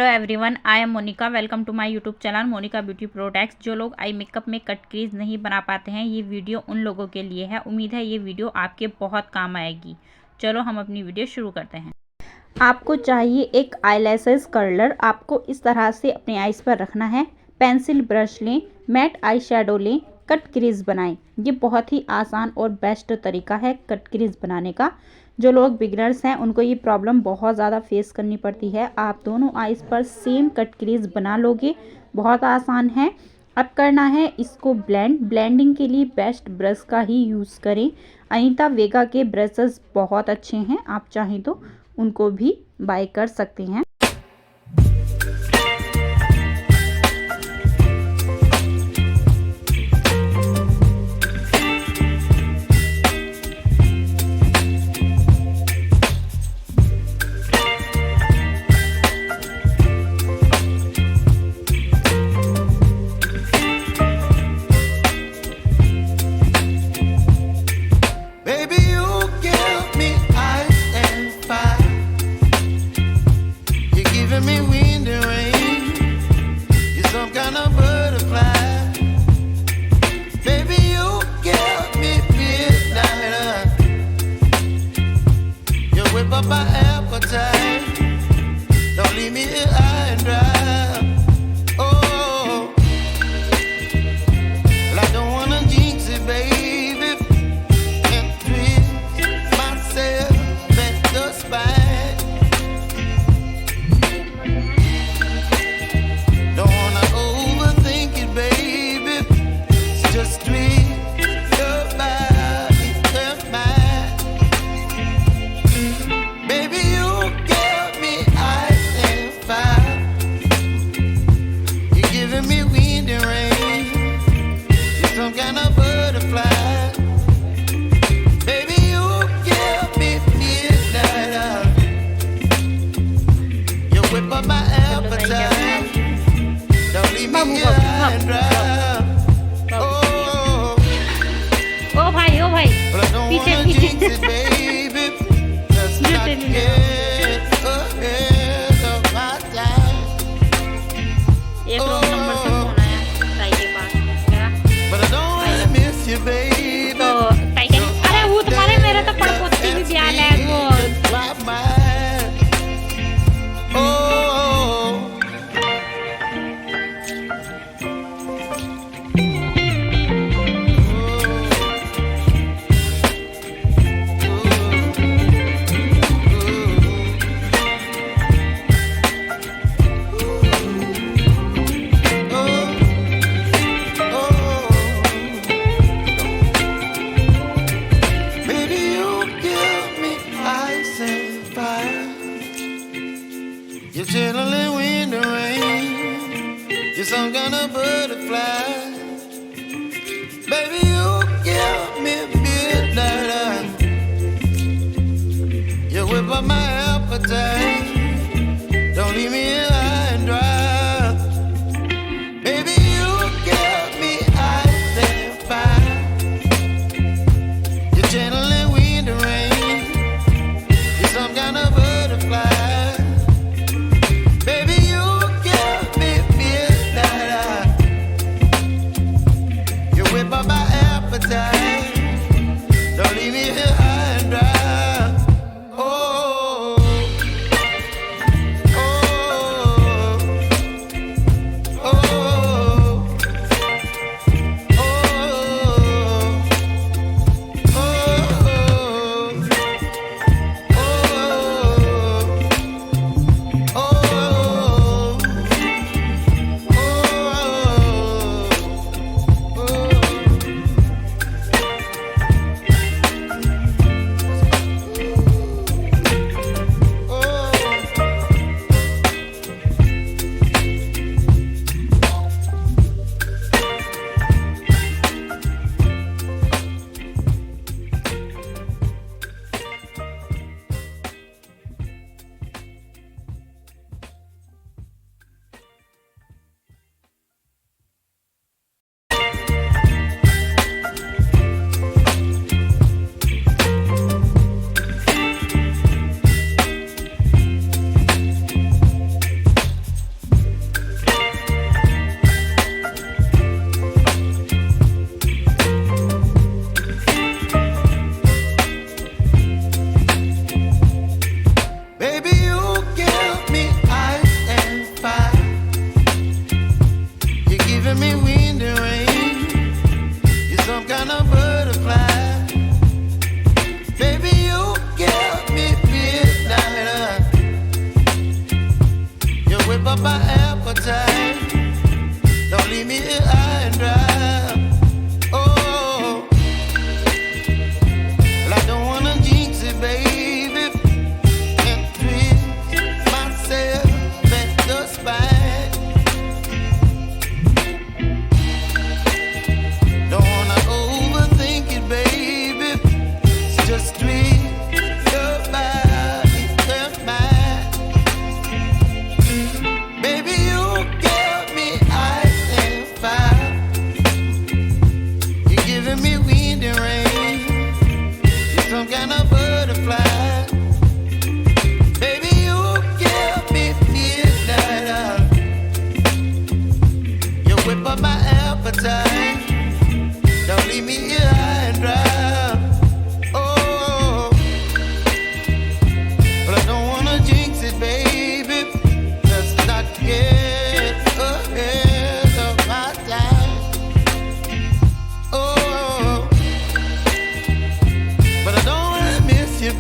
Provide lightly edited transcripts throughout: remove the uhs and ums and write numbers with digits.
Hello everyone, I am Monika. Welcome to my YouTube channel Monika beauty products. जो लोग eye makeup में cut crease नहीं बना पाते हैं, ये वीडियो उन लोगों के लिए है। उम्मीद है ये वीडियो आपके बहुत काम आएगी। चलो हम अपनी वीडियो शुरू करते हैं। आपको चाहिए एक आईलैशेस कर्लर। आपको इस तरह से अपने आईज पर रखना है। पेंसिल ब्रश लें, मैट आई शेडो लें, कट क्रीज बनाएं। ये बहुत ही आसान और बेस्ट तरीका है कट क्रीज बनाने का। जो लोग बिगनर्स हैं उनको ये प्रॉब्लम बहुत ज़्यादा फेस करनी पड़ती है। आप दोनों आईज पर सेम कट क्रीज बना लोगे, बहुत आसान है। अब करना है इसको ब्लेंडिंग के लिए बेस्ट ब्रश का ही यूज़ करें। अनीता वेगा के ब्रशेस बहुत अच्छे हैं, आप चाहें तो उनको भी बाय कर सकते हैं। ओ भाई पीछे एक रूम नंबर से फोन आया ट्राई के पास। तो ट्राई अरे वो तुम्हारे मेरे तो पड़पोती भी ब्याल है वो। You're chilling in the rain. You're some kind of butterfly. Baby, you give me midnight. You whip up my appetite. Don't leave me high and dry. Baby, you give me ice and fire. You're channeling wind and rain. You're some kind of butterfly. Don't leave me here high and dry. Oh, oh,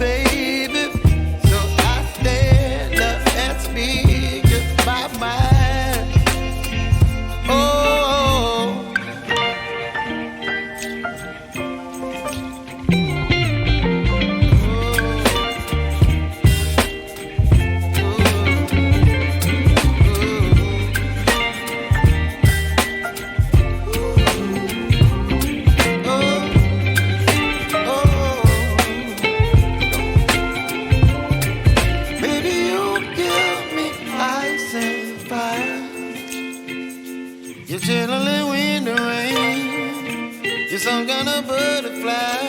baby. So I stand up and speak my mind. Oh, baby, you give me ice and fire. You're chilling wind and rain. You're some kind of butterfly.